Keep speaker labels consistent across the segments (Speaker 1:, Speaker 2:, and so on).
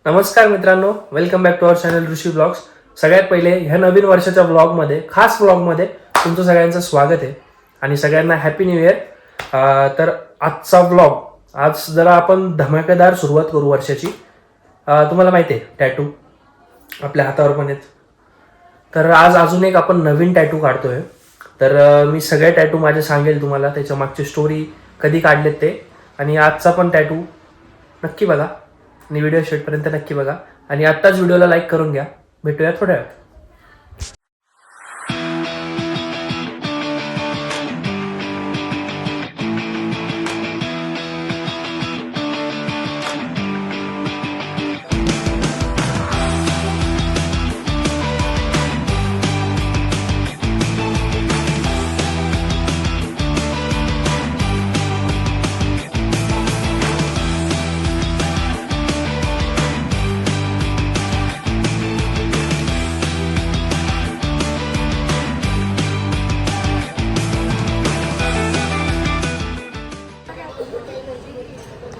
Speaker 1: नमस्कार मित्रांनो, welcome back to our channel Rishi blogs. सगळ्यात पहिले ह्या नवीन वर्षाच्या ब्लॉगमध्ये खास ब्लॉगमध्ये तुमचं सगळ्यांचं स्वागत आहे आणि सगळ्यांना हॅपी न्यू इयर. तर आजचा ब्लॉग, आज जरा आपण धमाकेदार सुरुवात करू वर्षाची. तुम्हाला माहिती आहे टॅटू आपल्या हातावर पण आहेत, तर आज अजून एक आपण नवीन टॅटू काढतोय. तर मी सगळे टॅटू माझे सांगेल तुम्हाला, त्याच्या मागची स्टोरी कधी काढलेत ते, आणि आजचा पण टॅटू नक्की बघा आणि व्हिडिओ शेवटपर्यंत नक्की बघा. आणि आत्ताच व्हिडिओला लाईक करून घ्या. भेटूया थोड्या वेळात.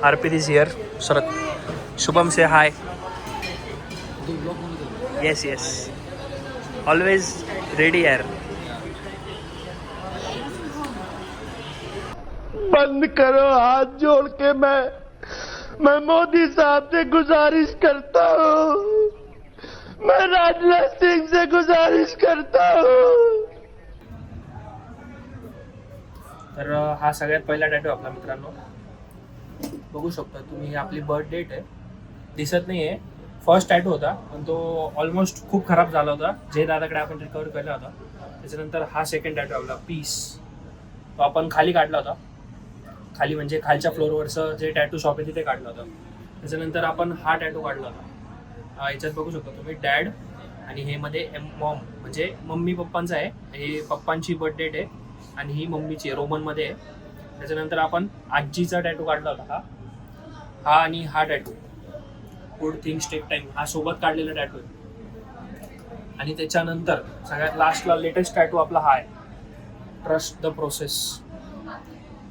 Speaker 1: RP is here. Sharad, Shubham say high. Yes yes, always ready यार.
Speaker 2: बंद करो हाथ जोड़ के मैं मोदी साहब से गुजारिश करता हूँ, मैं राजनाथ सिंह से गुजारिश करता हूँ.
Speaker 1: तर हा सगळ्यात पहिला टॅटू आपला मित्रांनो. बघू शकता तुम्ही, आपली बर्थ डेट आहे, दिसत नाही आहे. फर्स्ट टॅटू होता पण तो ऑलमोस्ट खूप खराब झाला होता, जे दादाकडे आपण रिकवर केला होता. त्याच्यानंतर हा सेकंड टॅटू आपला पीस, तो आपण खाली काढला होता. खाली म्हणजे खालच्या फ्लोअरवरचं जे टॅटू शॉप आहे तिथे काढला होता. त्याच्यानंतर आपण हा टॅटू काढला होता. याच्यात बघू शकता तुम्ही डॅड, आणि हे मध्ये मॉम म्हणजे मम्मी पप्पांचं आहे. हे पप्पांची बर्थ डेट आहे आणि ही मम्मीची रोमनमध्ये आहे. त्याच्यानंतर आपण आजीचा टॅटू काढला होता, हा आणि हा tattoo good things take time, हा सोबत काढलेला टॅटू आहे. आणि त्याच्यानंतर सगळ्यात लास्टला लेटेस्ट टॅटू आपला हा आहे, ट्रस्ट द प्रोसेस.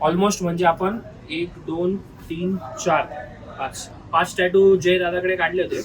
Speaker 1: ऑलमोस्ट म्हणजे आपण 1 2 3 4 5 टॅटू जे दादाकडे काढले होते.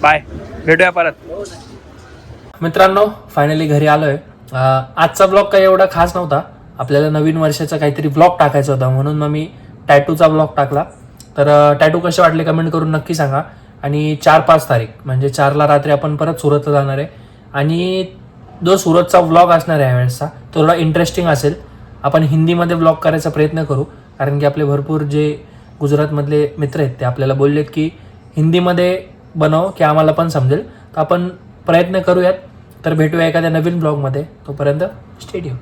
Speaker 1: बाय, भेटूया परत. मित्रांनो फायनली घरी आलोय. आजचा ब्लॉग काही एवढा खास नव्हता. आपल्याला नवीन वर्षाचा काहीतरी ब्लॉग टाकायचा होता म्हणून मग मी टॅटूचा ब्लॉग टाकला. तर टॅटू कसे वाटले कमेंट करून नक्की सांगा. आणि 4-5 तारीख म्हणजे 4ला रात्री आपण परत सुरतला जाणार आहे. आणि जो सुरतचा व्लॉग असणार आहे यावेळेसचा तो थोडा इंटरेस्टिंग असेल. आपण हिंदीमध्ये व्लॉग करायचा प्रयत्न करू, कारण की आपले भरपूर जे गुजरातमधले मित्र आहेत ते आपल्याला बोललेत की हिंदीमध्ये बनव की आम्हाला पण समजेल. तर आपण प्रयत्न करूयात. तर भेटूया एखाद्या नवीन ब्लॉगमध्ये. तोपर्यंत स्टे ट्यून.